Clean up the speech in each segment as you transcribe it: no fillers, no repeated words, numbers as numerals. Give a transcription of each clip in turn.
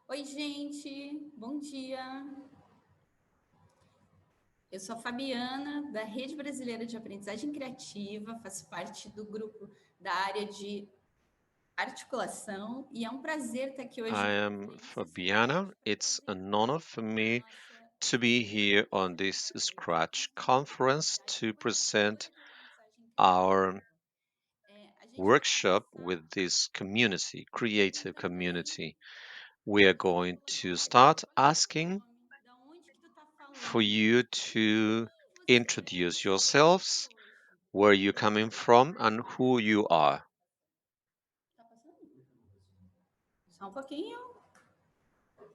Oi, gente, bom dia. Eu sou a Fabiana, da Rede Brasileira de Aprendizagem Criativa, faço parte do grupo da área de articulação e é um prazer estar aqui hoje I com am vocês. Fabiana. It's an honor for me to be here on this Scratch conference to present our workshop with this community, creative community. We are going to start asking for you to introduce yourselves, where you're coming from, and who you are. Só um pouquinho.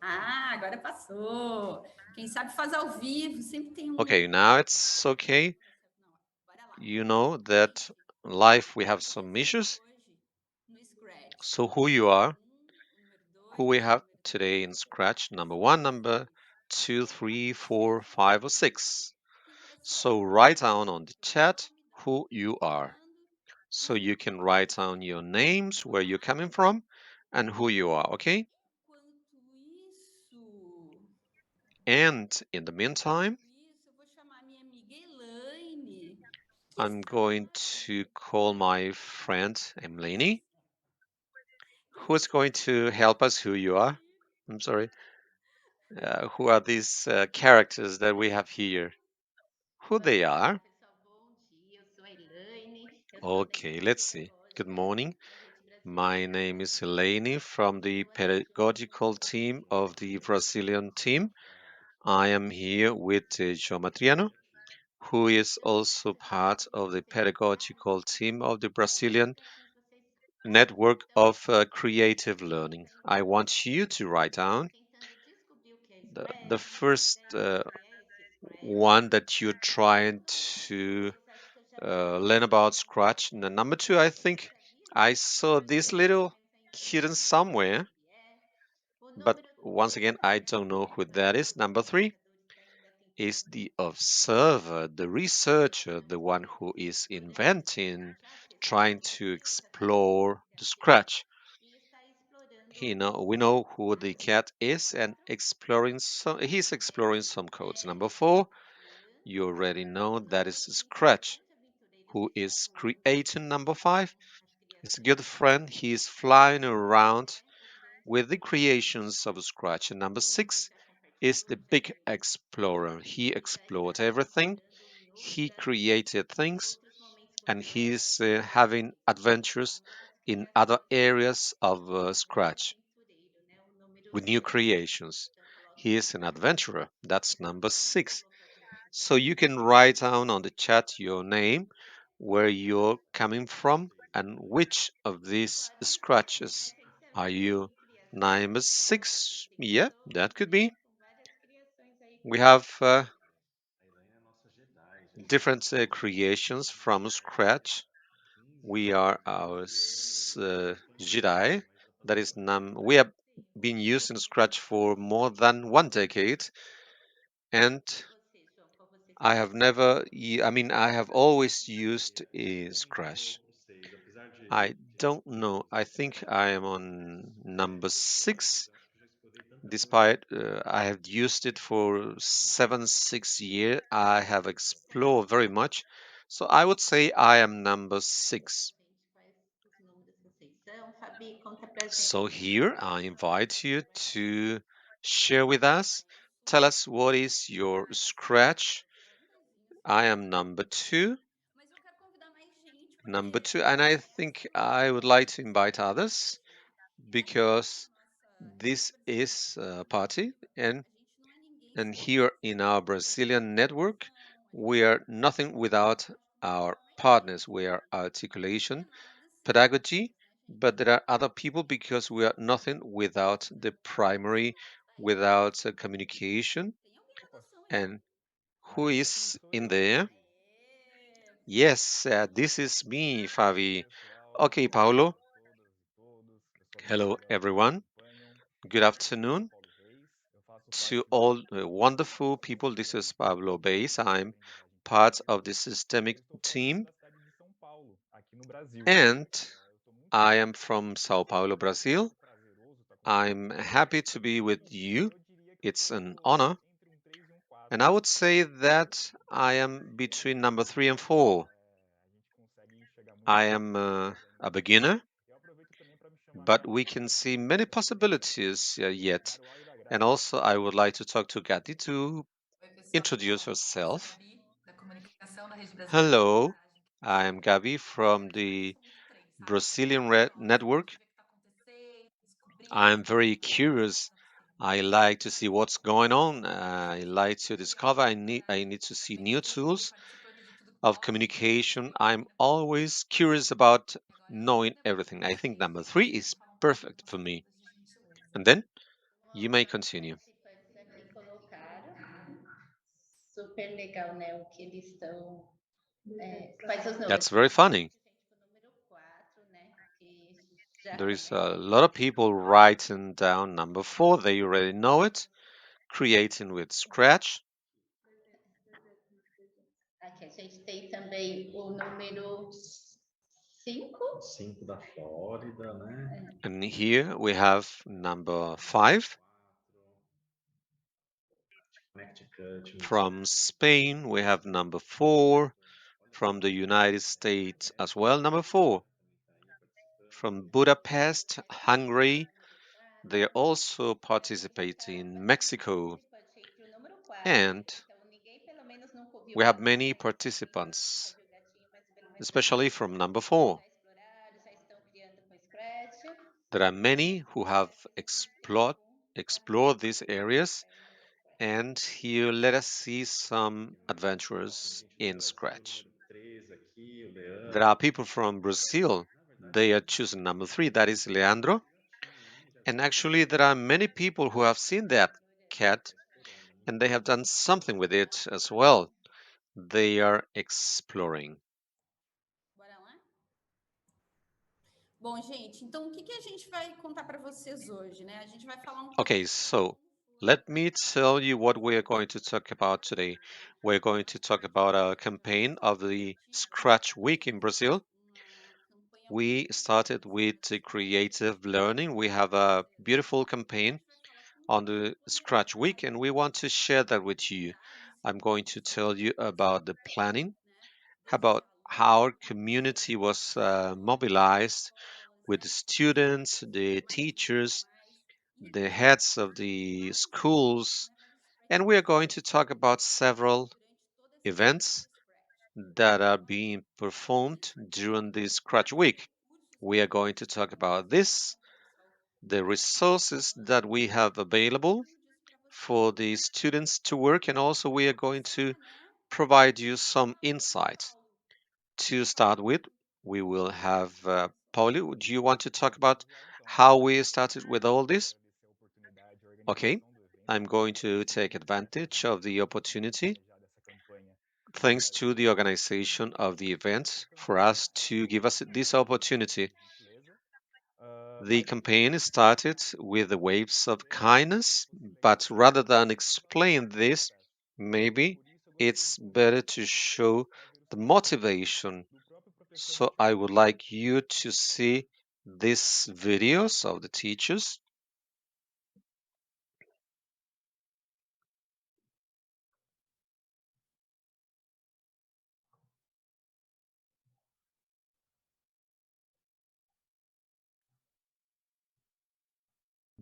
Ah, agora passou. Quem sabe faz ao vivo, sempre tem um. Okay, now it's okay. You know that life we have some issues. So who you are, who we have today in Scratch, number one, number two, three, four, five, or six. So write down on the chat who you are. So you can write down your names, where you're coming from, and who you are, okay? And in the meantime, Eu vou chamar minha amiga Elaine, que I'm está going to call my friend Elaine, who is going to help us. Who you are? I'm sorry. Who are these characters that we have here? Who they Olá, are? pessoal, bom dia. Eu sou a Elaine, eu sou da Okay, equipe let's see. Good pedagógica morning. da Rede Brasileira My de name is Aprendizagem Elaine Criativa. from the Eu assisto pedagogical a team vocês of the nesse Brazilian momento team. I am here with João Adriano, who is also part of the pedagogical team of the Brazilian para que vocês network então of creative learning. I want you to write down tentando descobrir o que é the Scratch, first né? O que é esse Scratch. one that you're trying to Vocês acham que eu já vi learn about alguma Scratch. And the number two, vez I por think aí, I mas saw hoje this vocês little devem estar hidden entendendo somewhere, o que é. O but número once 3 again, I don't know é who para that is. os Number three pesquisadores que ainda is tentando the observer, the researcher, the one descobrir who is Lorenzi, inventing, já trying pesquisou to muito essa questão explore do the criativo Scratch. e está explorando He alguns know, we know who the codes. cat O is and 4 exploring some, he's exploring some codes. é Number four, Adriano. you already know O that número is 5 é Scratch, grande aventureiro who que is viaja o mundo creating. Number five, com as it's a criações good do friend. Scratch. He is flying O 6 around é o grande with the compartilhador. creations of Scratch. And number E ele six já is compartilhou the muitas big coisas. explorer. He E já está explored everything. explorando He created things outros momentos com and Scratch. he's having adventures Novas in other criações. areas of É um grande Scratch aventureiro, né? O número with new 6. creations. Então coloquem He aí is no an chat, adventurer. That's tá number bom? Vou six. colocar o chat So também you aqui can na write tela. down on the chat your name, where you're coming from, and which of these Pode ser scratches are you? excelente criação, Number né? Uma six, yeah, classificação, that could né? be. Com várias criações aí que We vocês have podem different creations from scratch. We are our Jedi. That is, we have been using Scratch for more than 1 decade, and E você, João, qual você I escolheu? have never, I mean, I have always used Scratch. I don't know. I think I am on number six, despite I have used it for 6 years. I have explored very much. So I would say I am number Conta pra six. gente quais os números vocês são. Fabi, conta pra So gente. here I invite you to share with us. Tell us what is your scratch. I am number two. Mas eu quero convidar mais gente, Number porque two, and I think I would like to invite others because this is a party, and here in our Brazilian network, we are nothing without our partners. We are articulation, pedagogy, but there are other people because we are nothing without the primary, without communication. And who is in there? Yes, this is me, Fabi. Okay, Paulo. Hello, everyone. Good afternoon to all wonderful people. This is Pablo Beis. I'm part of the systemic team, and I am from Sao Paulo, Brazil. I'm happy to be with you. It's an honor. And I would say that I am between number 3 and 4. I am a beginner, but we can see many possibilities yet. And also, I would like to talk to Gatti to introduce herself. Hello, I'm Gabi from the Brazilian Network. I'm very curious. I like to see what's going on. I like to discover. I need to see new tools of communication. I'm always curious about knowing everything. I think number 3 is perfect for me. And then you may continue. Participantes aqui colocaram. Super legal, né? O que eles estão. Quais são os números? That's very funny. Gente, com o número 4, né? Que já There is conhece. a lot of people writing down number 4. They already know it. Creating with Scratch. Aqui a gente tem também o número 5. 5 da Flórida, né? And here we have number 5. Connecticut. From Spain, we have number 4. From the United States as well, number 4. From Budapest, Hungary, they are also participating in Mexico. And we have many participants, especially from number 4. There are many who have explored these areas, and here let us see some adventures in Scratch. There are people from Brazil. They are choosing number 3, that is Leandro. And actually, there are many people who have seen that cat, and they have done something with it as well. They are exploring. Bora lá? Bom, gente, então o que a gente vai contar para vocês hoje, né? A gente vai falar um pouco. Okay, so let me tell you what we are going to talk about today. We're going to talk about a campaign of the Scratch Week in Brazil. We started with creative learning. We have a beautiful campaign on the Scratch Week, and we want to share that with you. I'm going to tell you about the planning, about how our community was mobilized with the students, the teachers, the heads of the schools, and we are going to talk about several events that are being performed during this Scratch Week. We are going to talk about this, the resources that we have available for the students to work, and also we are going to provide you some insights. To start with, we will have Paulo. Do you want to talk about how we started with all this? Okay, I'm going to take advantage of the opportunity, thanks to the organization of the event, for us to give us this opportunity. The campaign started with the waves of kindness, but rather than explain this, maybe it's better to show the motivation. So I would like you to see these videos of the teachers.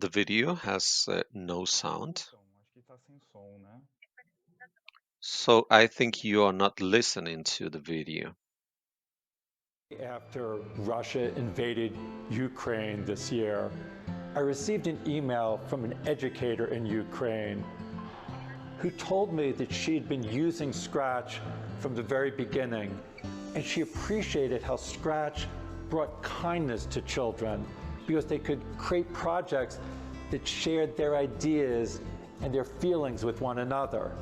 The video has no sound. So I think you are not listening to the video. After Russia invaded Ukraine this year, I received an email from an educator in Ukraine who told me that she'd been using Scratch from the very beginning, and she appreciated how Scratch brought kindness to children because they could create projects that shared their ideas and their feelings with one another.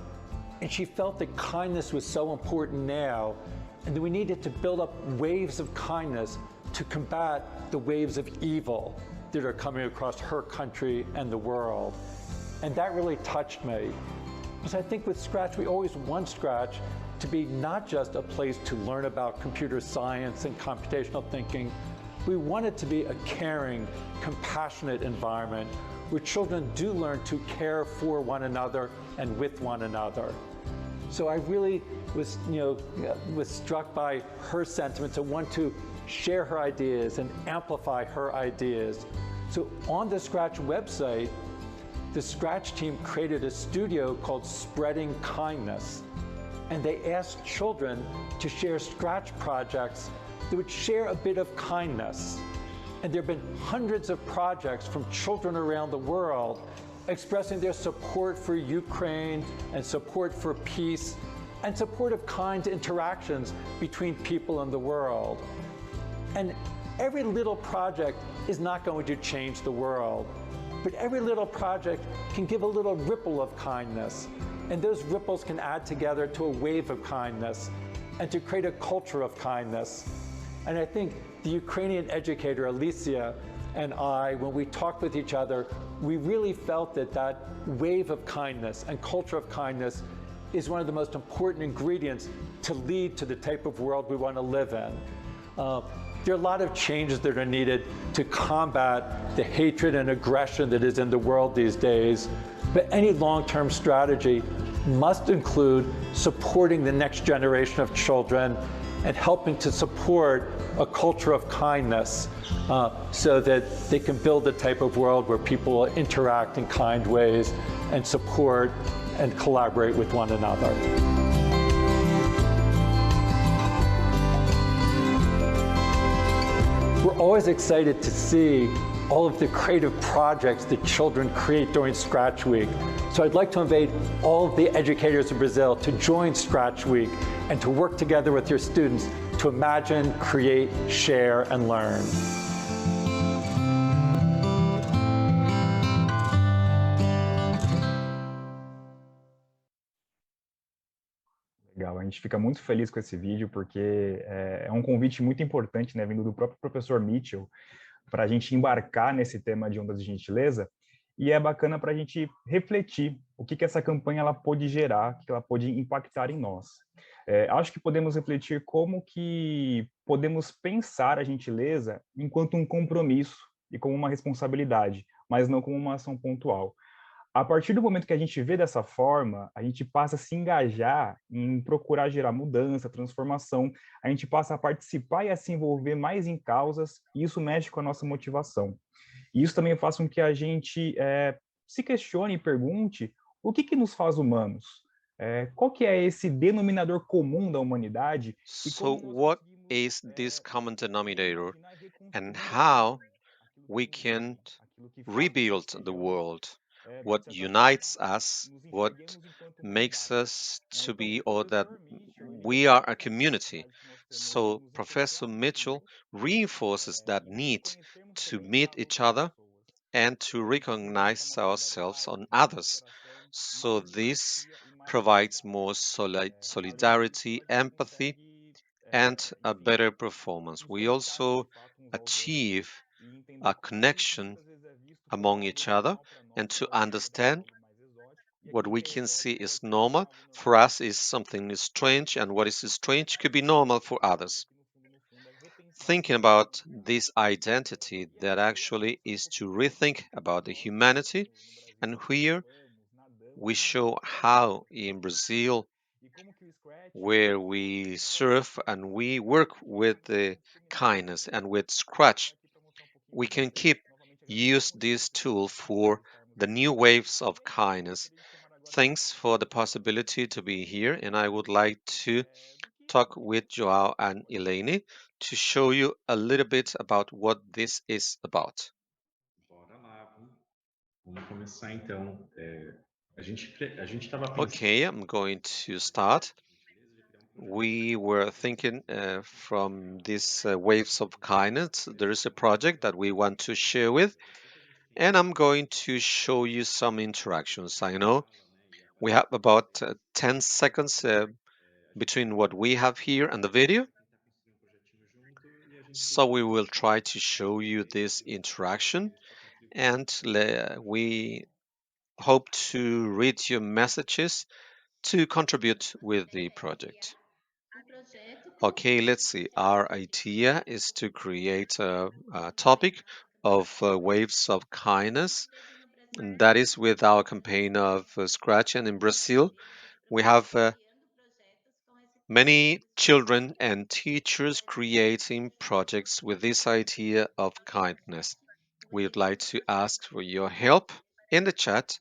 And she felt that kindness was so important now, and that we needed to build up waves of kindness to combat the waves of evil that are coming across her country and the world. And that really touched me, because I think with Scratch, we always want Scratch to be not just a place to learn about computer science and computational thinking, We want it to be a caring, compassionate environment where children do learn to care for one another and with one another. So I really was struck by her sentiment to want to share her ideas and amplify her ideas. So on the Scratch website, the Scratch team created a studio called Spreading Kindness. And they asked children to share Scratch projects that would share a bit of kindness. And there have been hundreds of projects from children around the world expressing their support for Ukraine and support for peace and support of kind interactions between people in the world. And every little project is not going to change the world, but every little project can give a little ripple of kindness. And those ripples can add together to a wave of kindness and to create a culture of kindness. And I think the Ukrainian educator, Olesia, and I, when we talked with each other, we really felt that that wave of kindness and culture of kindness is one of the most important ingredients to lead to the type of world we want to live in. There are a lot of changes that are needed to combat the hatred and aggression that is in the world these days, but any long-term strategy must include supporting the next generation of children and helping to support a culture of kindness so that they can build the type of world where people will interact in kind ways and support and collaborate with one another. We're always excited to see all of the creative projects that children create during Scratch Week. So I'd like to invite all of the educators in Brazil to join Scratch Week and to work together with your students to imagine, create, share, and learn. Legal, a gente fica muito feliz com esse vídeo porque é um convite muito importante, né, vindo do próprio professor Mitchell, para a gente embarcar nesse tema de ondas de gentileza, e é bacana para a gente refletir o que essa campanha ela pode gerar, o que ela pode impactar em nós. Acho que podemos refletir como que podemos pensar a gentileza enquanto um compromisso e como uma responsabilidade, mas não como uma ação pontual. A partir do momento que a gente vê dessa forma, a gente passa a se engajar em procurar gerar mudança, transformação, a gente passa a participar e a se envolver mais em causas, e isso mexe com a nossa motivação. E isso também faz com que a gente se questione e pergunte o que nos faz humanos? Qual que é esse denominador comum da humanidade? So what is this common denominator and how we can rebuild the world? What unites us, what makes us to be, or that we are a community. So Professor Mitchell reinforces that need to meet each other and to recognize ourselves on others. So this provides more solidarity, empathy, and a better performance. We also achieve a connection among each other and to understand what we can see is normal for us is something strange, and what is strange could be normal for others. Thinking about this identity that actually is to rethink about the humanity, and here we show how in Brazil, where we serve and we work with the kindness and with Scratch, we can keep use this tool for the new waves of kindness. Thanks for the possibility to be here, and I would like to talk with Joao and Elaine to show you a little bit about what this is about. Bora lá, vamos começar então. A gente estava pensando. Okay, I'm going to start. We were thinking from these waves of kindness, there is a project that we want to share with, and I'm going to show you some interactions. I know we have about 10 seconds between what we have here and the video. So we will try to show you this interaction, and we hope to read your messages to contribute with the project. Okay, let's see. Our idea is to create a topic of waves of kindness, and that is with our campaign of Scratch. And in Brazil, we have many children and teachers creating projects with this idea of kindness. We would like to ask for your help in the chat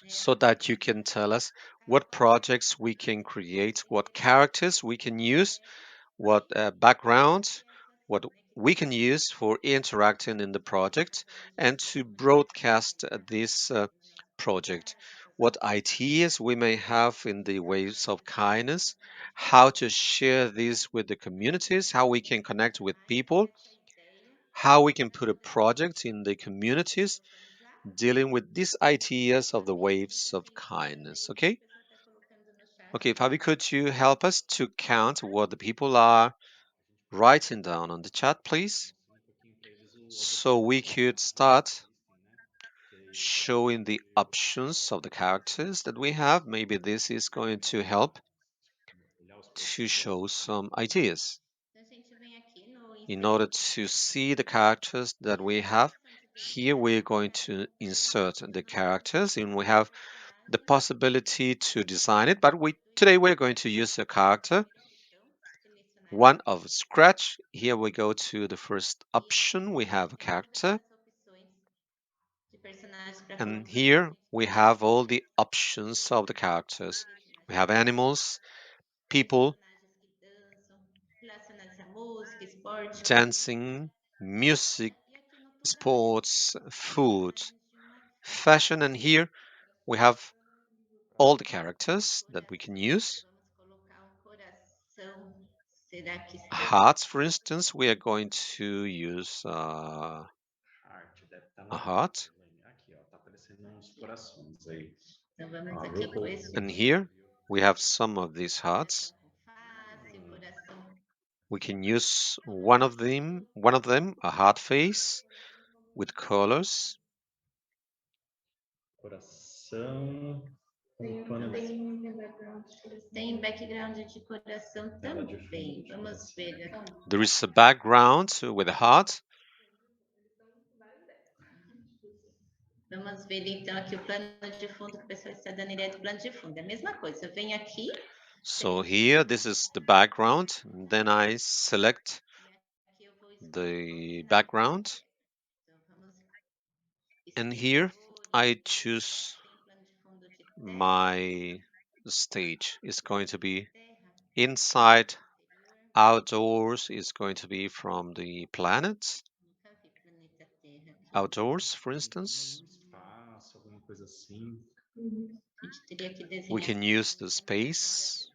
so that you can tell us what projects we can create, what characters we can use, what backgrounds, what we can use for interacting in the project and to broadcast this project. What ideas we may have in the ways of kindness, how to share this with the communities, how we can connect with people, how we can put a project in the communities dealing with these ideas of the waves of kindness. Okay? Okay, Fabi, could you help us to count what the people are writing down on the chat, please? So we could start showing the options of the characters that we have. Maybe this is going to help to show some ideas. In order to see the characters that we have, here we're going to insert the characters and we have the possibility to design it, but today we're going to use a character, one of Scratch. Here we go to the first option, we have a character. And here we have all the options of the characters. We have animals, people, dancing, music, sports, food, fashion, and here we have all the characters that we can use. Hearts, for instance, we are going to use a heart. And here we have some of these hearts. We can use one of them, a heart face with colors. Tem background de coração também. Vamos ver aqui. There is a background with a heart. Vamos ver então aqui o plano de fundo, que o pessoal está dando ideia do plano de fundo. É a mesma coisa, eu venho aqui. So here, this is the background. Then I select the background. And here I choose my stage. It's going to be inside, outdoors is going to be from the planet. Outdoors, for instance. We can use the space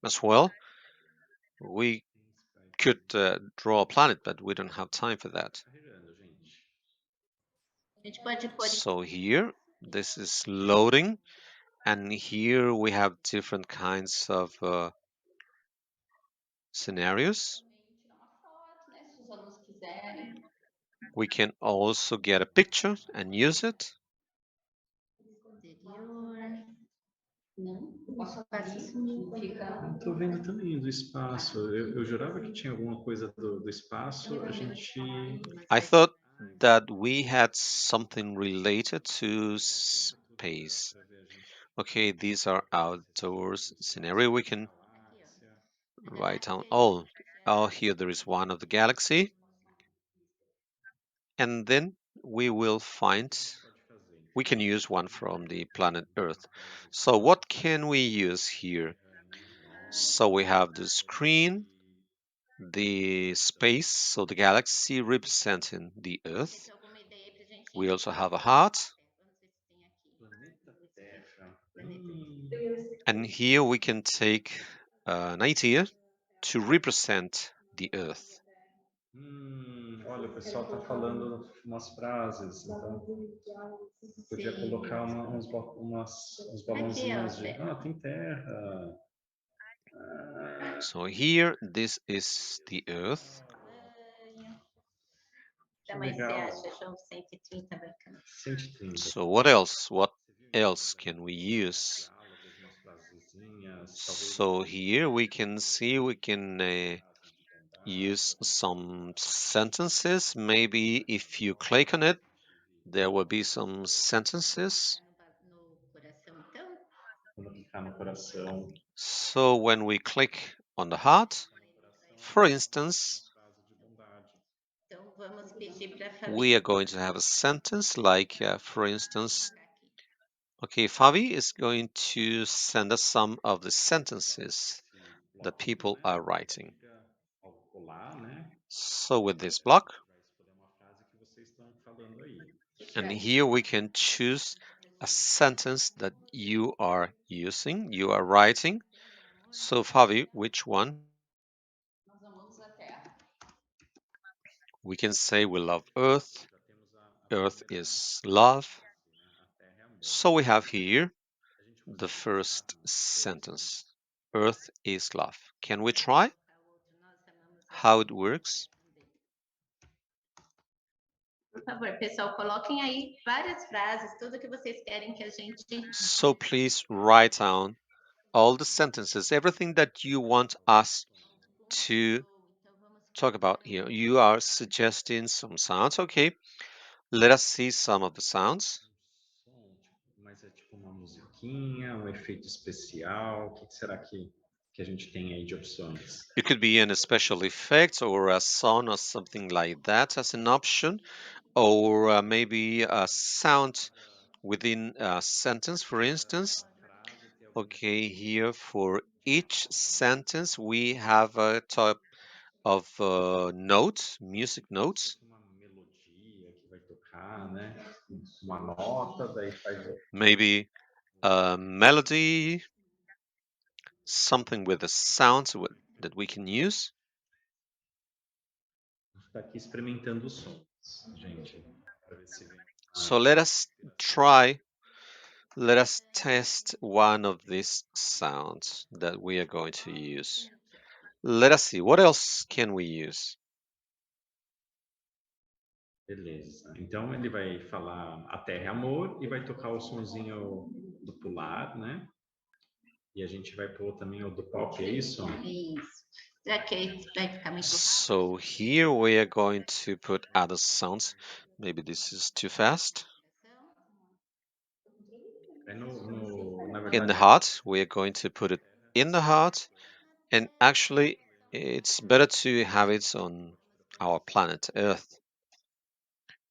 as well. We could draw a planet, but we don't have time for that. So here, this is loading, and here we have different kinds of scenarios. We can also get a picture and use it. Não, o espaço sumiu. Não tô vendo também do espaço. Eu jurava que tinha alguma coisa do espaço. A gente. I thought that we had something related to space. Okay, these are outdoors scenario. We can write down all. Oh, here there is one of the galaxy. And then we will find, we can use one from the planet Earth. So what can we use here? So we have the screen, the space, so the galaxy representing the Earth. We also have a heart. And here we can take an idea to represent the Earth. Olha, o pessoal está falando umas frases, então podia colocar uns balãozinhos de. Ah, tem terra. So here, this is the Earth. So what else? What else can we use? So here we can see we can use some sentences. Maybe if you click on it, there will be some sentences. So when we click on the heart, for instance, we are going to have a sentence like, for instance, okay, Fabi is going to send us some of the sentences that people are writing. So with this block, and here we can choose a sentence that you are using, you are writing. So Fabi, which one? We can say we love Earth. Earth is love. So we have here the first sentence. Earth is love. Can we try how it works? Por favor, pessoal, coloquem aí várias frases, tudo que vocês querem que a gente. So please write down all the sentences, everything that you want us to talk about here. You are suggesting some sounds. Okay, let us see some of the sounds. Mas é tipo uma musiquinha, efeito especial. O que será que a gente tem aí de opções? It could be an special effect or a song or something like that as an option, or maybe a sound within a sentence, for instance. Okay, here for each sentence we have a type of notes, music notes. Uma melodia que vai tocar, né? Uma nota, daí faz. Maybe a melody, something with a sound that we can use. Está aqui experimentando os sons, gente, para ver se vem. So let us try, let us test one of these sounds that we are going to use. Let us see, what else can we use? Beleza. Então ele vai falar a terra é amor e vai tocar o sonzinho do pular, né? E a gente vai pôr também o do pop, é isso? Isso. Já que vai ficar muito So here we are going to put other sounds. Maybe this is too fast. É na verdade, In the heart, we are going to put it in the heart. And actually, it's better to have it on our planet Earth.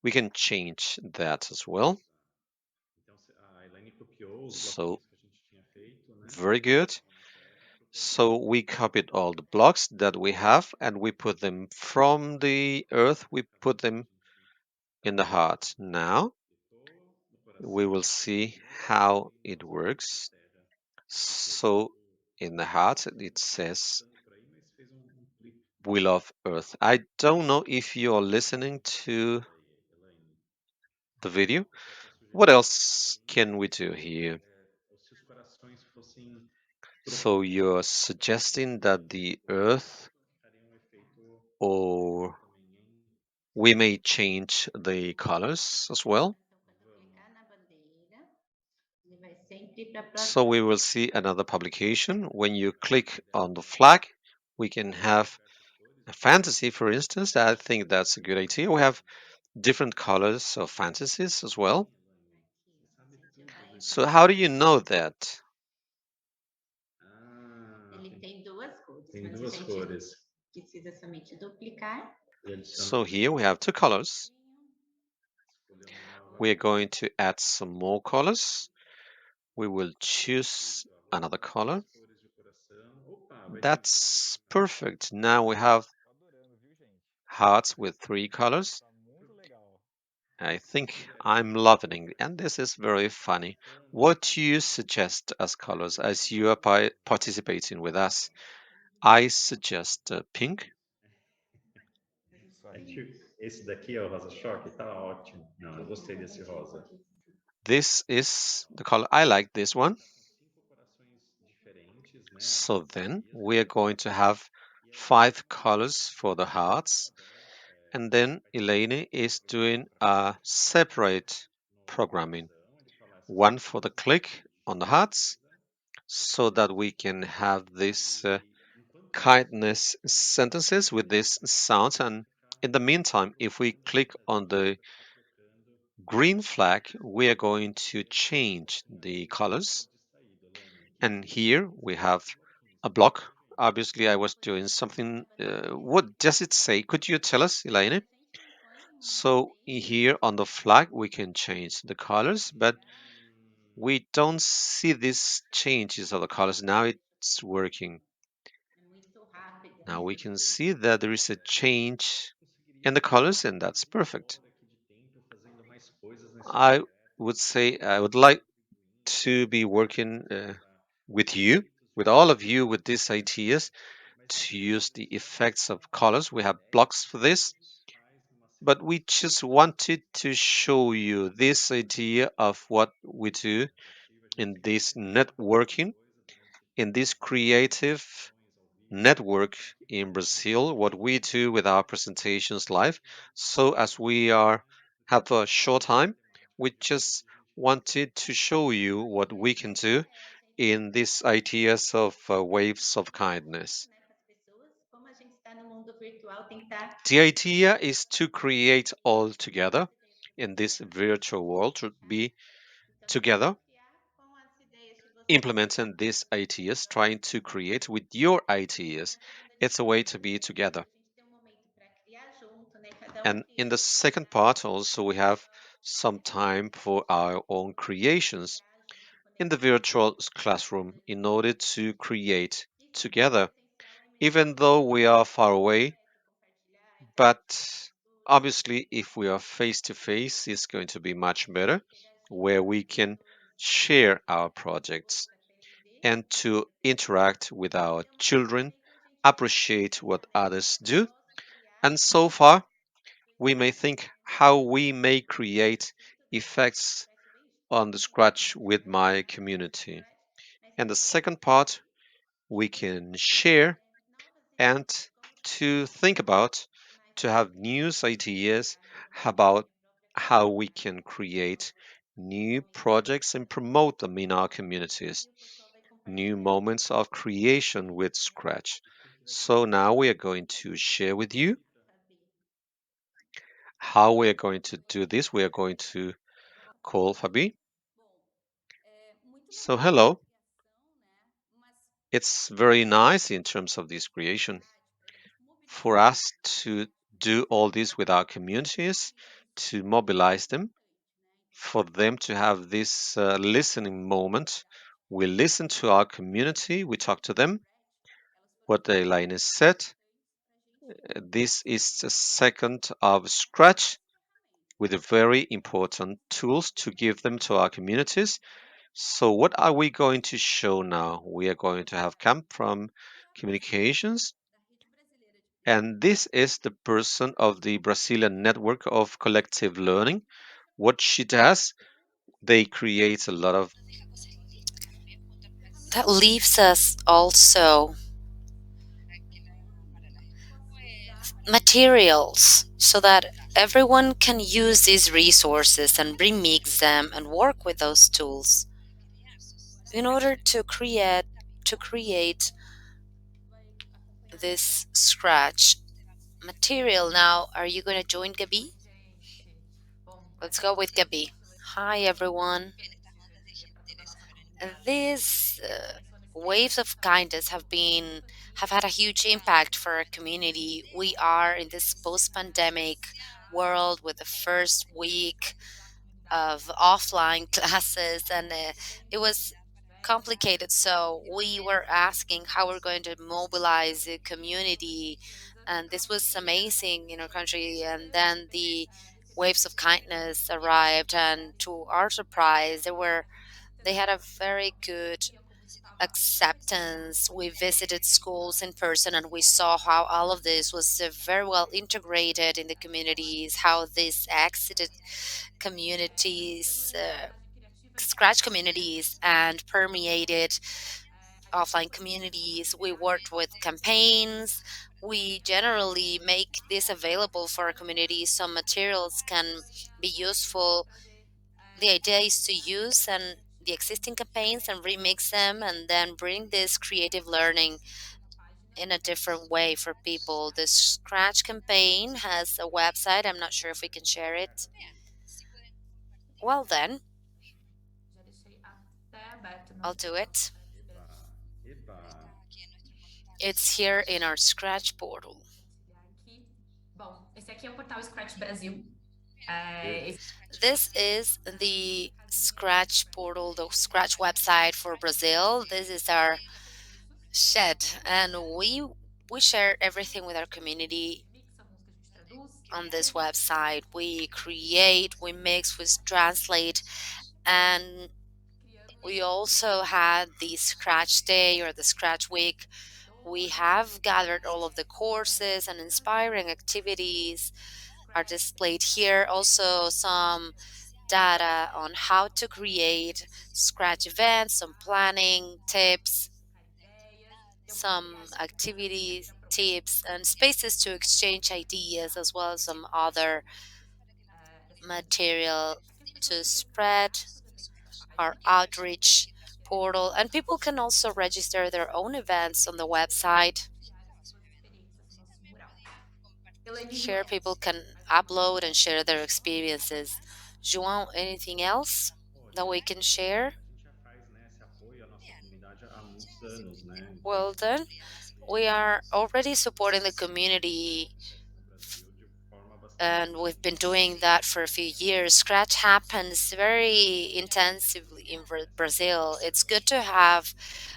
We can change that as well. então a Elaine copiou os So, bloquinhos que a gente tinha feito, né? very good. So we copied all the blocks that we have and we put them from the Earth, we put them in the heart. Now, we will see how it works. So, in the heart, it says, we love Earth. I don't know if you're listening to the video. What else can we do here? Se os corações fossem So you're suggesting that the Earth, or we may change the colors as well. So we will see another publication. When you click on the flag, we can have a fantasy, for instance. I think that's a good idea. We have different colors of fantasies as well. So how do you know that? Ele tem duas cores, tem mas duas a gente cores. precisa somente duplicar. So here we have two colors. We are going to add some more colors. We will choose another color. That's perfect. Now we have hearts with three colors. I think I'm loving it, and this is very funny. What do you suggest as colors as you are participating with us? I suggest pink. Esse daqui é o rosa choque, tá ótimo. Não, eu gostei desse rosa. This is the color. I like this one. So then we are going to have 5 colors for the hearts. And then Elaine is doing a separate programming. One for the click on the hearts, so that we can have these kindness sentences with these sounds. And in the meantime, if we click on the green flag, we are going to change the colors. And here we have a block. Obviously, I was doing something. What does it say? Could you tell us, Elaine? So here on the flag, we can change the colors, but we don't see these changes of the colors. Now it's working. Now we can see that there is a change in the colors, and that's perfect. I would say I would like to be working with you, with all of you, with these ideas to use the effects of colors. We have blocks for this, but we just wanted to show you this idea of what we do in this networking, in this creative network in Brazil, what we do with our presentations live. So as we have a short time, we just wanted to show you what we can do in these ideas of waves of kindness. The idea is to create all together in this virtual world, to be together implementing these ideas, trying to create with your ideas. It's a way to be together. And in the second part, also, we have some time for our own creations in the virtual classroom in order to create together, even though we are far away. But obviously, if we are face to face, it's going to be much better, where we can share our projects and to interact with our children, appreciate what others do. And so far, we may think how we may create effects on the scratch with my community. And the second part, we can share and to think about, to have new ideas about how we can create new projects and promote them in our communities, new moments of creation with Scratch. So now we are going to share with you how we are going to do this. We are going to call Fabi. So hello. It's very nice in terms of this creation for us to do all this with our communities, to mobilize them, for them to have this listening moment. We listen to our community, we talk to them, what Elaine has said. This is the second of Scratch with very important tools to give them to our communities. So what are we going to show now? We are going to have come from communications, and this is the person of the Brazilian network of collective learning. What she does, they create a lot of That leaves us also materials so that everyone can use these resources and remix them and work with those tools in order to create this scratch material. Now, are you going to join Gabi? Let's go with Gabi. Hi, everyone. These waves of kindness have had a huge impact for our community. We are in this post-pandemic world with the first week of offline classes, and it was complicated. So we were asking how we're going to mobilize the community, and this was amazing in our country. And then the waves of kindness arrived, and to our surprise, they had a very good acceptance. We visited schools in person and we saw how all of this was very well integrated in the communities, how these exited communities, scratch communities, and permeated offline communities. We worked with campaigns. We generally make this available for our communities. Some materials can be useful. The idea is to use and the existing campaigns and remix them and then bring this creative learning in a different way for people. The Scratch campaign has a website. I'm not sure if we can share it. Well, then, I'll do it. Eba, eba. It's here in our Scratch portal. This is the Scratch portal, the Scratch website for Brazil. This is our shed, and we share everything with our community on this website. We create, we mix, we translate, and we also had the Scratch Day or the Scratch Week. We have gathered all of the courses and inspiring activities are displayed here. Also, some data on how to create Scratch events, some planning tips, some activities tips, and spaces to exchange ideas, as well as some other material to spread our outreach portal. And people can also register their own events on the website. Here, people can upload and share their experiences. João, anything else Olha, that we can share? a gente já faz, né, esse apoio à nossa comunidade há muitos anos, né? Well, then, we are already supporting the community No Brasil de forma bastante and we've been doing that for a few years. Scratch happens very intensively in Brazil. It's good to have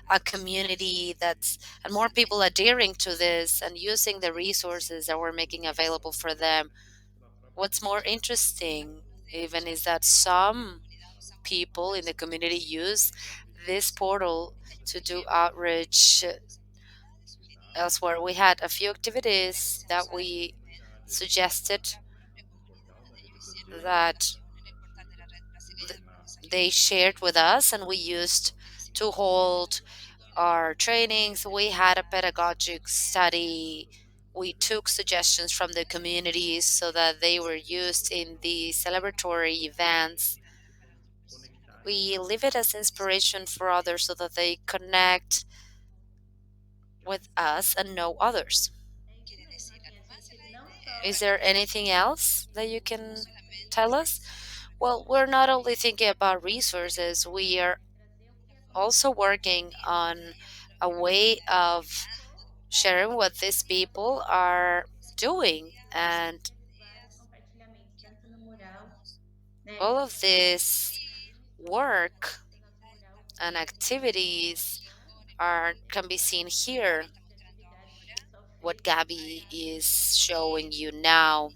a community that's and more people adhering to this and using the resources that we're making available for them. pela própria What's more interesting even is that some people in the community use this portal to do outreach elsewhere. We had a few activities that we suggested no portal da Rede Brasileira, that they shared with us and we used to hold our trainings. We had a pedagogic study. We took suggestions from the communities so that they were used in the celebratory events. conectar We leave it as inspiration for others so that they connect with us and know others. É isso mesmo, assim, a gente não só Is there anything else that you can tell us? Well, we're not only thinking about resources, we are also working on a way of sharing what these people are doing. And vários compartilhamentos, tanto no mural, né? all of this work Do nosso mural and activities are can be seen here. de atividades que o pessoal What fez, Gabby is showing you now.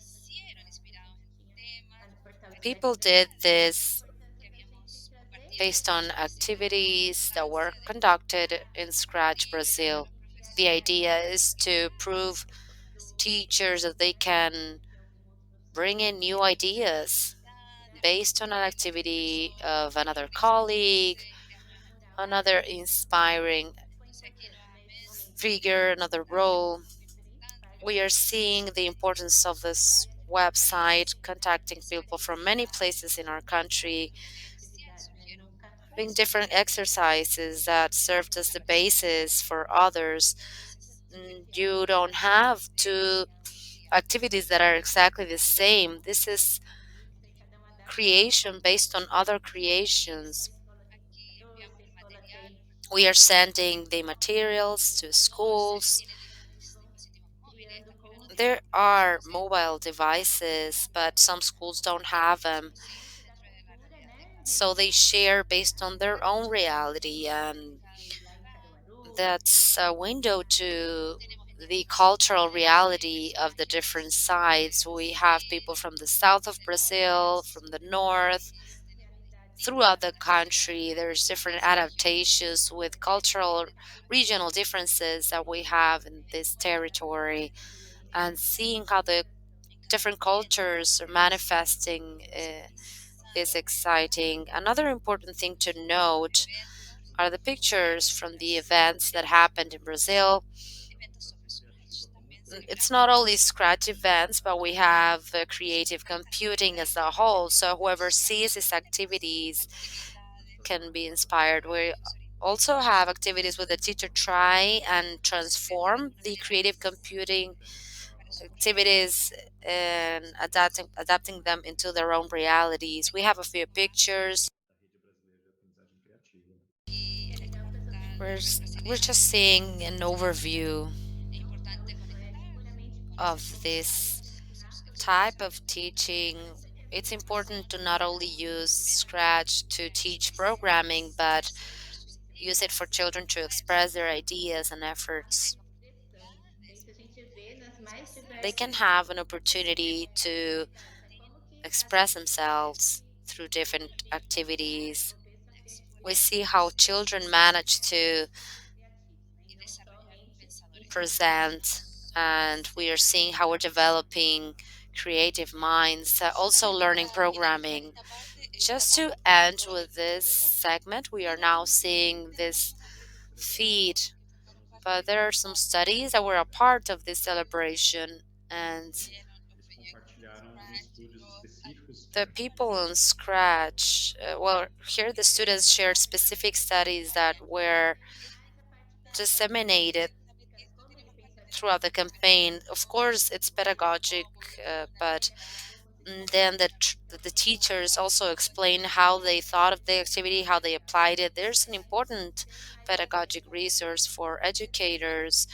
tá no portal People Scratch did Brasil. this A importância da gente trazer based on activities that were conducted in Scratch Brazil. The idea is to prove teachers that they can bring in new ideas based on an activity of another colleague, another inspiring foi importante, né, esse momento. figure, another role. Parte We are seeing the importance of this website, contacting people from many places in our country, atividades, né? Nunca having different exercises that served as the basis for others. You don't have two activities that are exactly the same. This is isso aí cada uma adapta. creation based on other creations. A escola tem computador, se a escola tem, We are sending the materials to schools. vão criando com os There are mobile devices, but some schools don't have them. gente da cultura, né? So they share based on their own reality, and Sai lá em Caruaru, that's a window to the cultural reality of the different sides. We have people from the south of Brazil, from the north, realidades throughout the country. There's different adaptations with cultural regional differences that we have in this territory, and seeing how the different cultures are manifesting is exciting. Another important thing to note are the pictures from the events that happened in Brazil. It's not only Scratch events, but we have creative computing as a whole. So whoever sees these activities can be inspired. We also have activities where the teacher try and transform the creative computing activities and adapting them into their own realities. We have a few pictures. We're, we're just seeing an overview of this type of teaching. It's important to not only use Scratch to teach programming, but use it for children to express their ideas and efforts. They can have an opportunity to express themselves through different activities. We see how children manage to present, and we are seeing how we're developing creative minds, also learning programming. Just to end with this segment, we are now seeing this feed, but there are some studies that were a part of this celebration, and the people on Scratch, well, here the students shared specific studies that were disseminated throughout the campaign. Of course, it's pedagogic, but then the teachers also explain how they thought of the activity, how they applied it. There's an important pedagogic resource for educators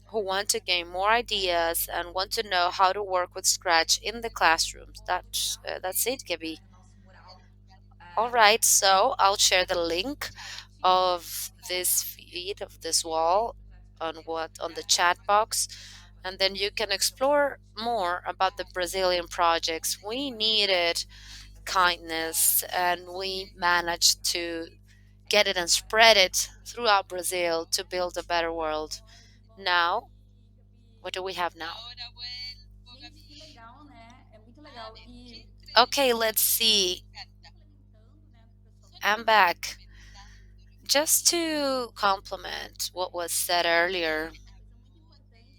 who want to gain more ideas and want to know how to work with Scratch in the classrooms. That's it, Gabby. All right, so I'll share the link of this feed of this wall on the chat box, and then you can explore more about the Brazilian projects. We needed kindness, and we managed to get it and spread it throughout Brazil to build a better world. Now, what do we have now? Gente, que legal, né? É muito legal. E Okay, let's see. I'm back. Just to complement what was said earlier,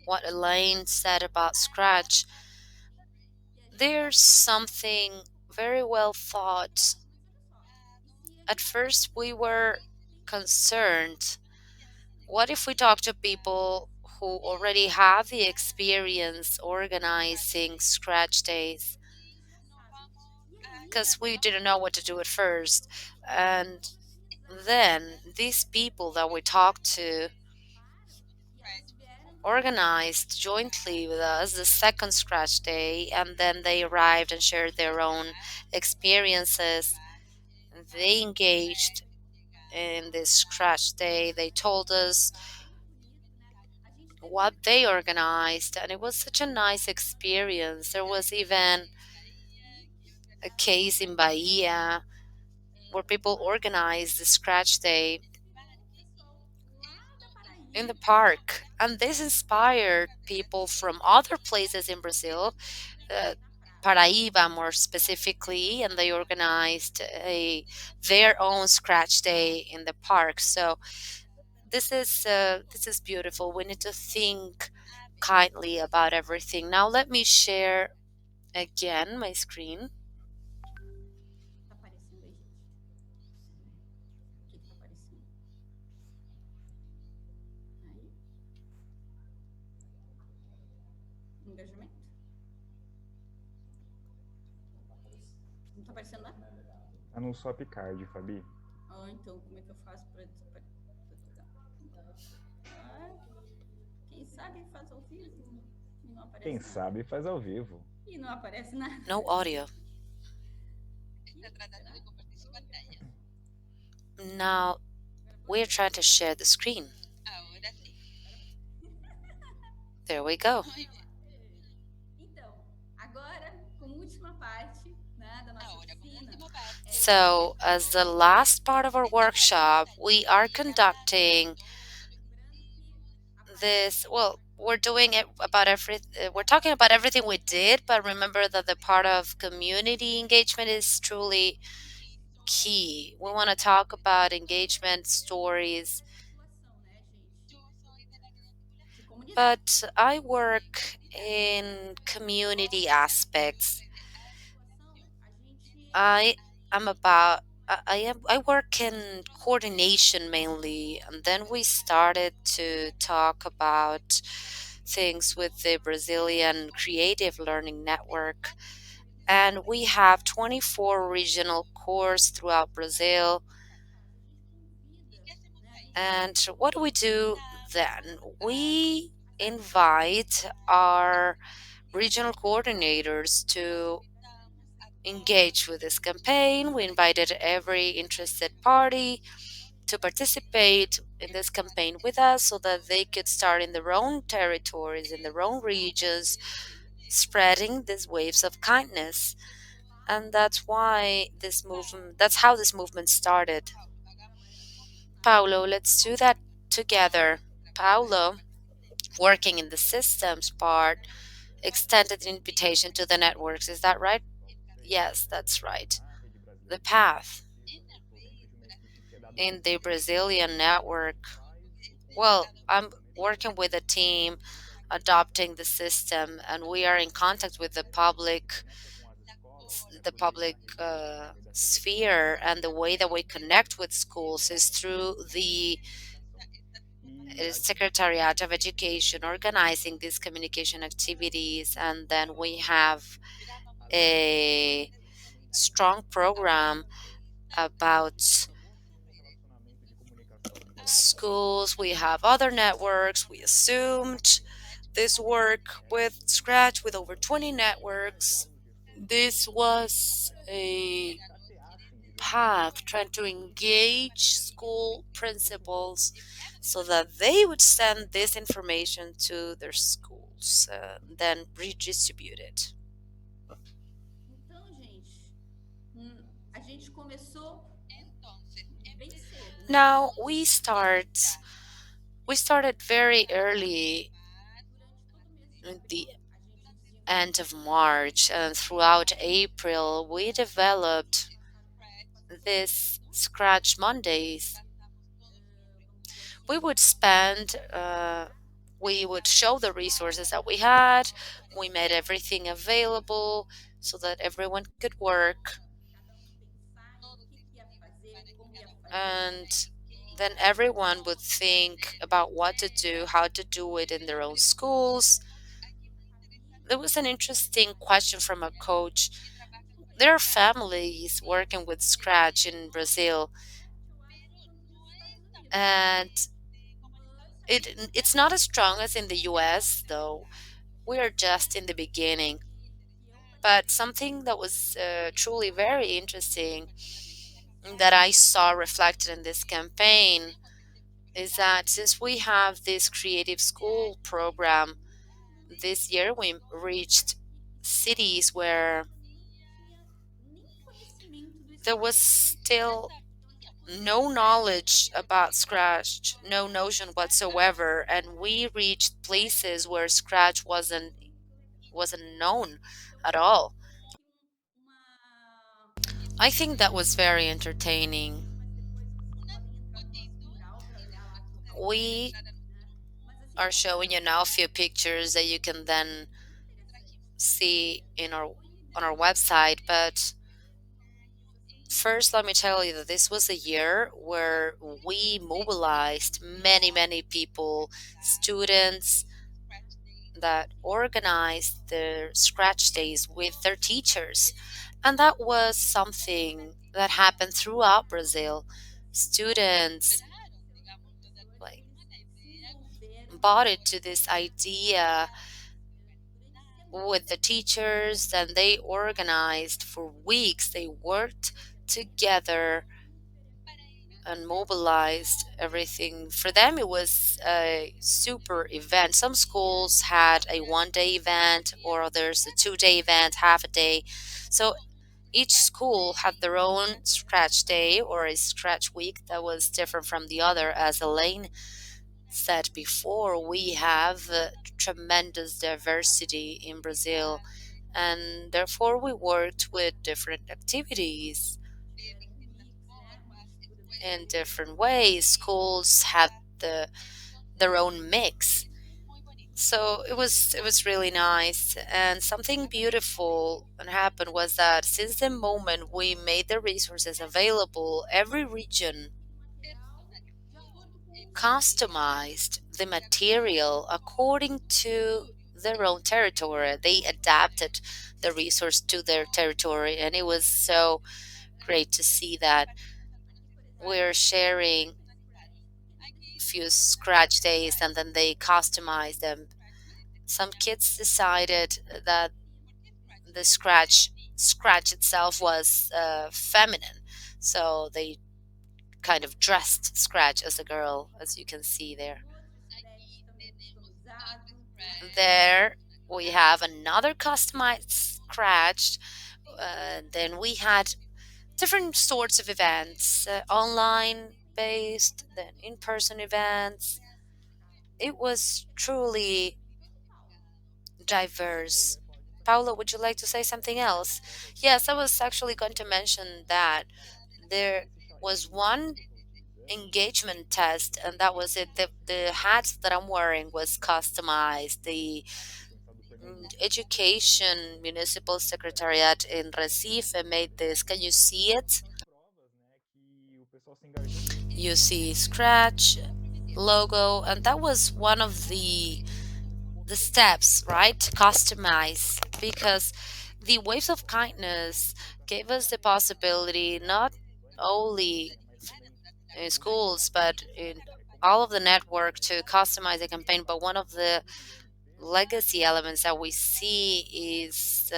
what Elaine said about Scratch, there's something very well thought. At first, we were concerned. What if we talk to people who already have the experience organizing Scratch days? Because we didn't know what to do at first. And then these people that we talked to organized jointly with us the second Scratch Day, and then they arrived and shared their own experiences. They engaged in this Scratch Day. They told us what they organized, and it was such a nice experience. There was even a case in Bahia where people organized the Scratch Day in the park, and this inspired people from other places in Brazil, uh, Paraíba more specifically, and they organized their own Scratch Day in the park. So this is beautiful. We need to think kindly about everything. Now let me share again my screen. tá aparecendo aí, gente? O que que tá aparecendo? Aí. Engajamento? Não tá aparecendo nada? Tá no swap card, Fabi. Ah, então como é que eu faço para desaparecer? Quem sabe faz ao vivo e não aparece Quem nada. sabe faz ao vivo. E não aparece nada. No audio. Now we're trying to share the screen. There we go. Então, agora, como última parte, né, da nossa oficina, So, as the last part of our workshop, we are conducting this. Well, we're doing it about we're talking about everything we did, but remember that the part of community engagement is truly key. We want to talk about engagement stories, but I work in community aspects. I am about I work in coordination mainly, and then we started to talk about things with the Brazilian Creative Learning Network, and we have 24 regional cores throughout Brazil. And what do we do then? We invite our regional coordinators to engage with this campaign. We invited every interested party to participate in this campaign with us so that they could start in their own territories, in their own regions, spreading these waves of kindness. And that's how this movement started. Paulo, let's do that together. Paulo, working in the systems part, extended an invitation to the networks. Is that right? Yes, that's right. The path in the Brazilian network. Well, I'm working with a team adopting the system, and we are in contact with the public sphere, and the way that we connect with schools is through the Secretariat of Education organizing these communication activities, and then we have a strong program about schools. We have other networks. We assumed this work with Scratch with over 20 networks. This was a path trying to engage school principals so that they would send this information to their schools, then redistribute it. Now we started very early in the end of March, and throughout April we developed this Scratch Mondays. We would spend we would show the resources that we had. We made everything available so that everyone could work, and then everyone would think about what to do, how to do it in their own schools. There was an interesting question from a coach. There are families working with Scratch in Brazil, and it's not as strong as in the US, though. We are just in the beginning. But something that was truly very interesting that I saw reflected in this campaign is that since we have this creative school program, this year we reached cities where there was still no knowledge about Scratch, no notion whatsoever, and we reached places where Scratch wasn't known at all. I think that was very entertaining. We are showing you now a few pictures that you can then see in our on our website, but first let me tell you that this was a year where we mobilized many people, students that organized their Scratch days with their teachers. And that was something that happened throughout Brazil. Students like bought into this idea with the teachers, and they organized for weeks. They worked together and mobilized everything. For them, it was a super event. Some schools had a 1 day event, or others a 2 day event, half a day. So each school had their own Scratch day or a Scratch week that was different from the other. As Elaine said before, we have tremendous diversity in Brazil, and therefore we worked with different activities in different ways. Schools had their own mix. So it was really nice, and something beautiful and happened was that since the moment we made the resources available, every region customized the material according to their own territory. They adapted the resource to their territory, and it was so great to see that we're sharing few scratch days and then they customize them. Some kids decided that the scratch itself was feminine, so they kind of dressed Scratch as a girl, as you can see there. There we have another customized Scratch. Then we had different sorts of events, online based, then in person events. It was truly diverse. Paulo, would you like to say something else? Yes, I was actually going to mention that there was one engagement test, and that was it. The hat that I'm wearing was customized. The education municipal secretariat in Recife made this. Can you see it? You see Scratch logo, and that was one of the steps, right? To customize, because the waves of kindness gave us the possibility not only in schools but in all of the network to customize the campaign. But one of the legacy elements that we see is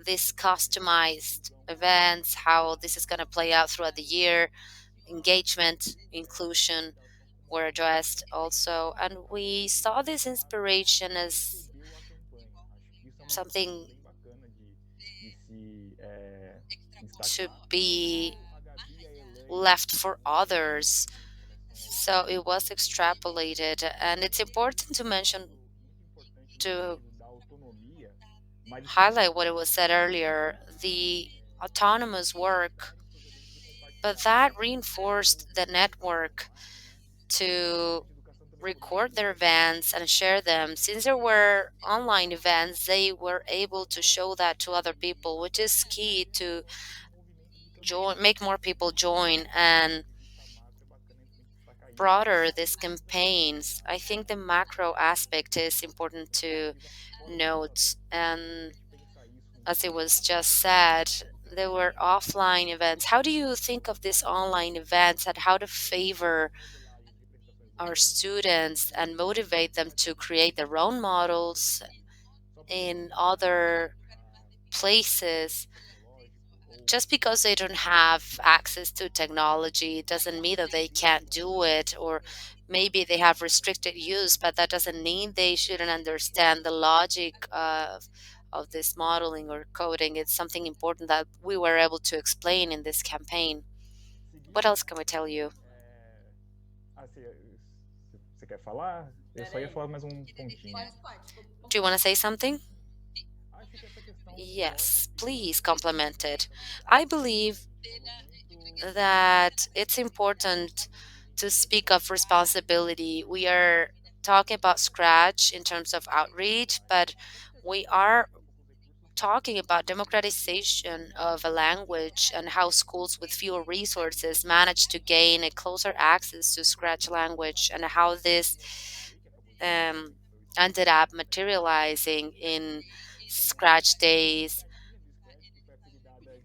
this customized events, how this is going to play out throughout the year. Engagement, inclusion were addressed also, and we saw this inspiration as something to be left for others. So it was extrapolated, and it's important to mention, to highlight what it was said earlier, the autonomous work, but that reinforced the network to record their events and share them. Since there were online events, they were able to show that to other people, which is key to join, make more people join and broader these campaigns. I think the macro aspect is important to note. And as it was just said, there were offline events. How do you think of these online events and how to favor our students and motivate them to create their own models in other places? Just because they don't have access to technology doesn't mean that they can't do it, or maybe they have restricted use, but that doesn't mean they shouldn't understand the logic of this modeling or coding. It's something important that we were able to explain in this campaign. What else can we tell you? Você quer falar? Eu só ia falar mais um pontinho. Do you want to say something? Yes, please complement it. I believe that it's important to speak of responsibility. We are talking about Scratch in terms of outreach, but we are talking about democratization of a language and how schools with fewer resources manage to gain a closer access to Scratch language, and how this um, ended up materializing in Scratch days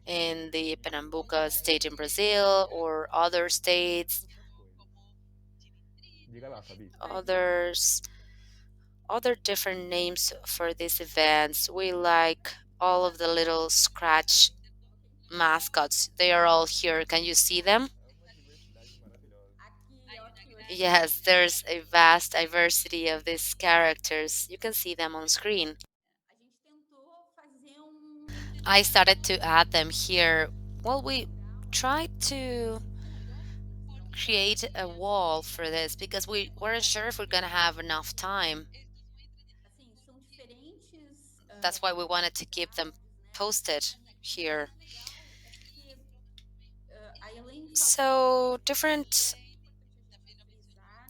in the Pernambuco state in Brazil or other states, others, other different names for these events. We like all of the little Scratch mascots. They are all here. Can you see them? Yes, there's a vast diversity of these characters. You can see them on screen. I started to add them here. Well, we tried to create a wall for this because we weren't sure if we're going to have enough time. That's why we wanted to keep them posted here. So, different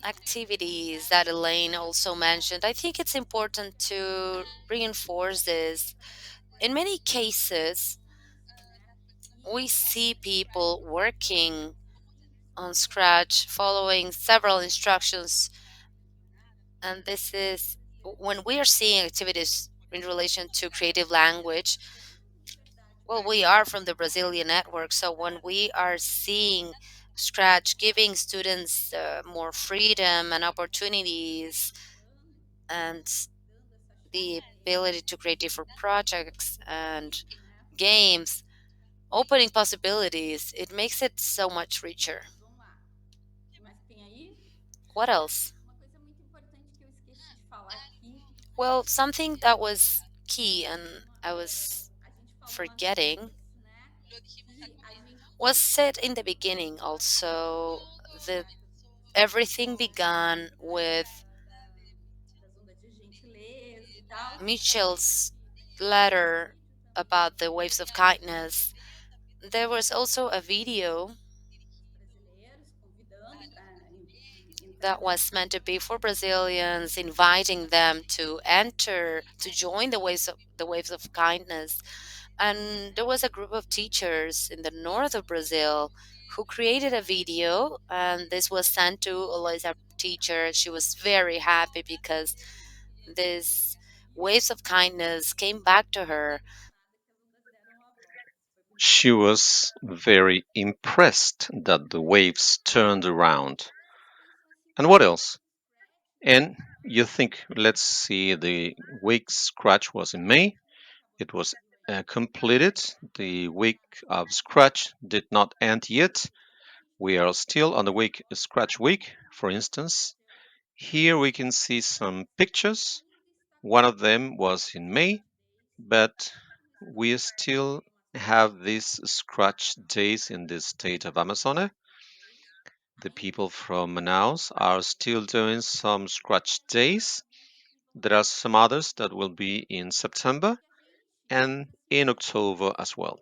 activities that Elaine also mentioned, I think it's important to reinforce this. In many cases, we see people working on Scratch following several instructions, and this is when we are seeing activities in relation to creative language. Well, we are from the Brazilian network, so when we are seeing Scratch giving students more freedom and opportunities and the ability to create different projects and games, opening possibilities, it makes it so much richer. What else? Well, something that was key and I was forgetting was said in the beginning also. The everything began with Mitchell's letter about the waves of kindness. There was also a video that was meant to be for Brazilians, inviting them to enter, to join the waves of kindness. And there was a group of teachers in the north of Brazil who created a video, and this was sent to Olesia teacher. She was very happy because this waves of kindness came back to her. She was very impressed that the waves turned around. And what else? And you think, let's see, the week Scratch was in May. It was completed. The week of Scratch did not end yet. We are still on the week Scratch week, for instance. Here we can see some pictures. One of them was in May, but we still have these Scratch days in the state of Amazonas. The people from Manaus are still doing some Scratch days. There are some others that will be in September and in October as well.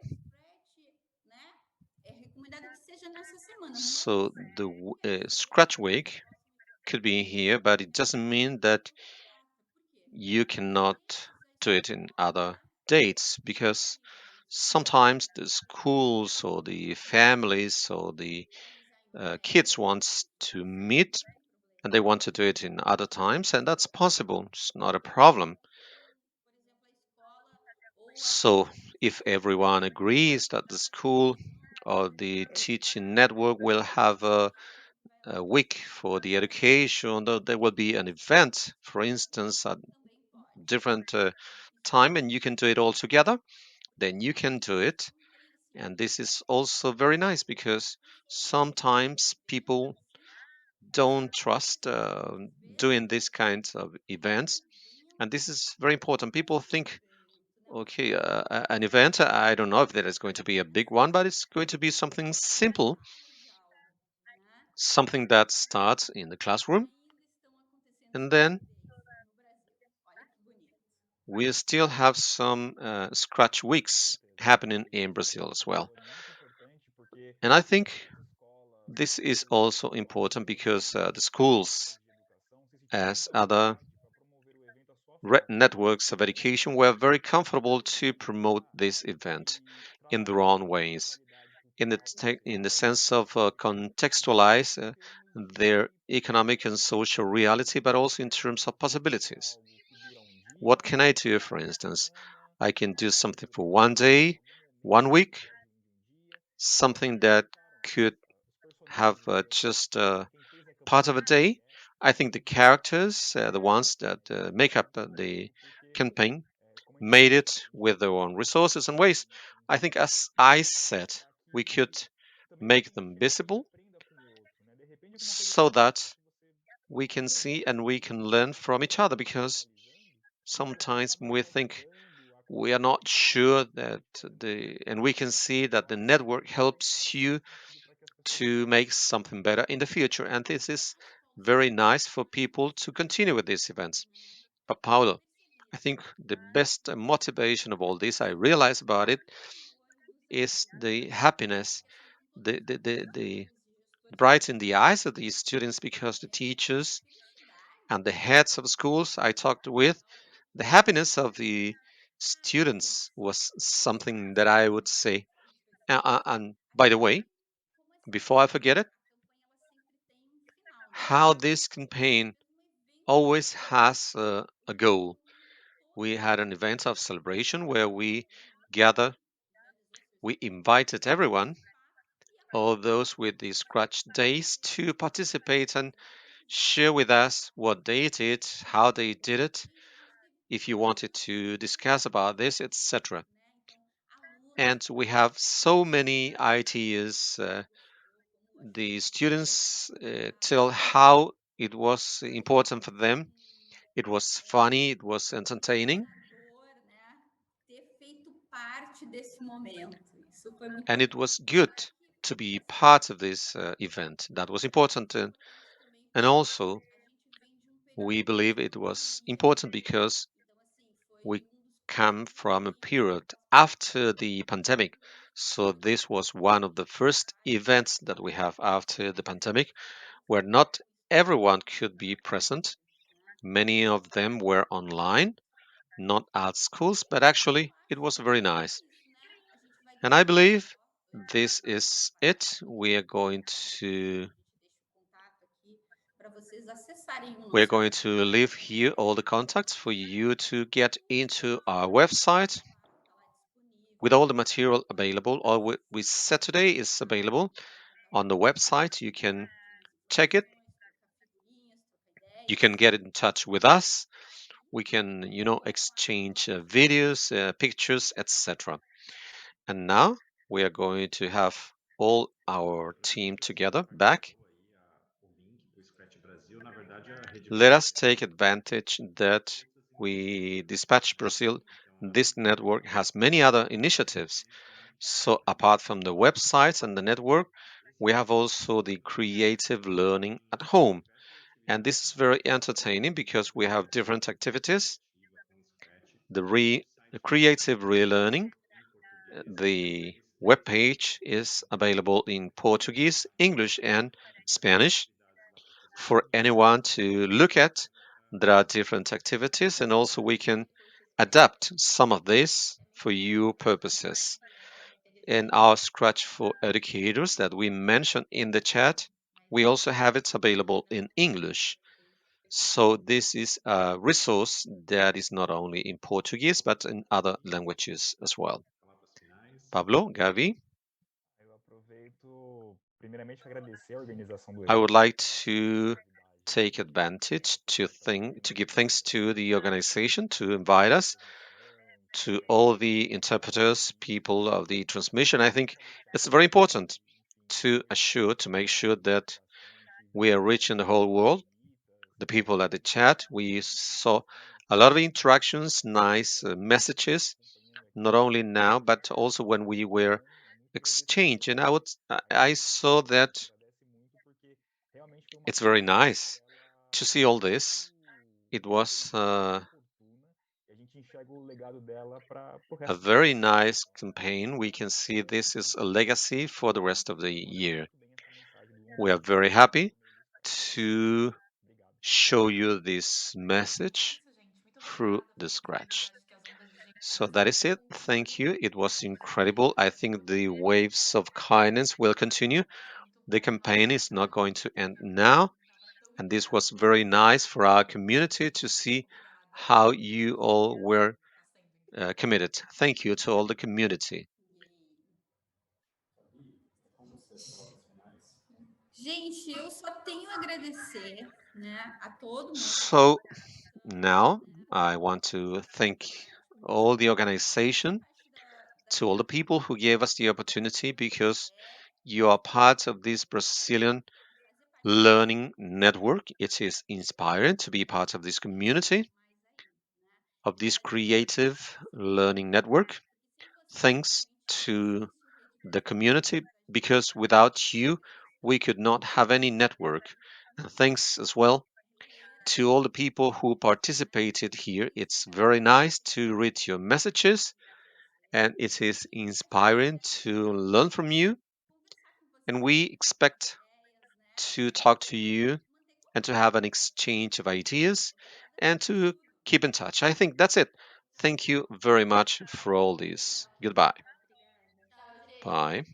So the Scratch Week could be here, but it doesn't mean that you cannot do it in other dates because sometimes the schools or the families or the kids wants to meet and they want to do it in other times, and that's possible. It's not a problem. So if everyone agrees that the school or the teaching network will have a week for the education, there will be an event, for instance, at different time, and you can do it all together, then you can do it. And this is also very nice because sometimes people don't trust doing these kinds of events. And this is very important. People think, okay, an event, I don't know if that is going to be a big one, but it's going to be something simple, something that starts in the classroom. And then we still have some Scratch weeks happening in Brazil as well. And I think this is also important because the schools, as other networks of education, were very comfortable to promote this event in their own ways, in the sense of contextualize their economic and social reality, but also in terms of possibilities. What can I do, for instance? I can do something for one day, 1 week, something that could have just part of a day. I think the characters, the ones that make up the campaign, made it with their own resources and ways. I think, as I said, we could make them visible so that we can see and we can learn from each other because sometimes we think we are not sure that and we can see that the network helps you to make something better in the future. And this is very nice for people to continue with these events. But Paulo, I think the best motivation of all this, I realize about it, is the happiness, the bright in the eyes of these students because the teachers and the heads of schools I talked with, the happiness of the students was something that I would say. And by the way, before I forget it, how this campaign always has a goal. We had an event of celebration where we gather, we invited everyone, all those with the scratch days, to participate and share with us what they did, how they did it, if you wanted to discuss about this, etc. And we have so many ideas. The students tell how it was important for them. It was funny, it was entertaining, and it was good to be part of this event. That was important. And also, we believe it was important because we come from a period after the pandemic. So this was one of the first events that we have after the pandemic where not everyone could be present. Many of them were online, not at schools, but actually it was very nice. And I believe this is it. We are going to leave here all the contacts for you to get into our website with all the material available. All we said today is available on the website. You can check it. You can get in touch with us. We can, exchange videos, pictures, etc. And now we are going to have all our team together back. Let us take advantage that we Dispatch Brazil. This network has many other initiatives. So apart from the websites and the network, we have also the creative learning at home. And this is very entertaining because we have different activities. The creative relearning, the web page is available in Portuguese, English, and Spanish for anyone to look at. There are different activities, and also we can adapt some of this for your purposes. In our Scratch for Educators that we mentioned in the chat, we also have it available in English. So this is a resource that is not only in Portuguese, but in other languages as well. Pablo, Gavi, Eu aproveito primeiramente para agradecer a organização do I would evento. like to take advantage to give thanks to the organization to invite us, to all the interpreters, people of the transmission. I think it's very important to make sure that we are reaching the whole world. The people at the chat, we saw a lot of interactions, nice messages, not only now, but also when we were exchanging. I saw that it's very nice to see all this. It was E a gente enxerga o legado dela para o a resto do very ano. nice campaign. We can see this is a legacy for the rest of the year. We are very happy to show you this message through the Scratch. So that is it. Thank you. It was incredible. I think the waves of kindness will continue. The campaign is not going to end now. And this was very nice for our community to see how you all were committed. Thank you to all the community. Gente, eu só tenho a agradecer, né, a todo mundo. So now I want to thank all the organization, to all the people who gave us the opportunity, because you are part of this Brazilian learning network. It is inspiring to be part of this community, of this creative learning network. Thanks to the community, because without you, we could not have any network. And thanks as well to all the people who participated here. It's very nice to read your messages, and it is inspiring to learn from you. And we expect to talk to you and to have an exchange of ideas and to keep in touch. I think that's it. Thank you very much for all this. Goodbye. Bye.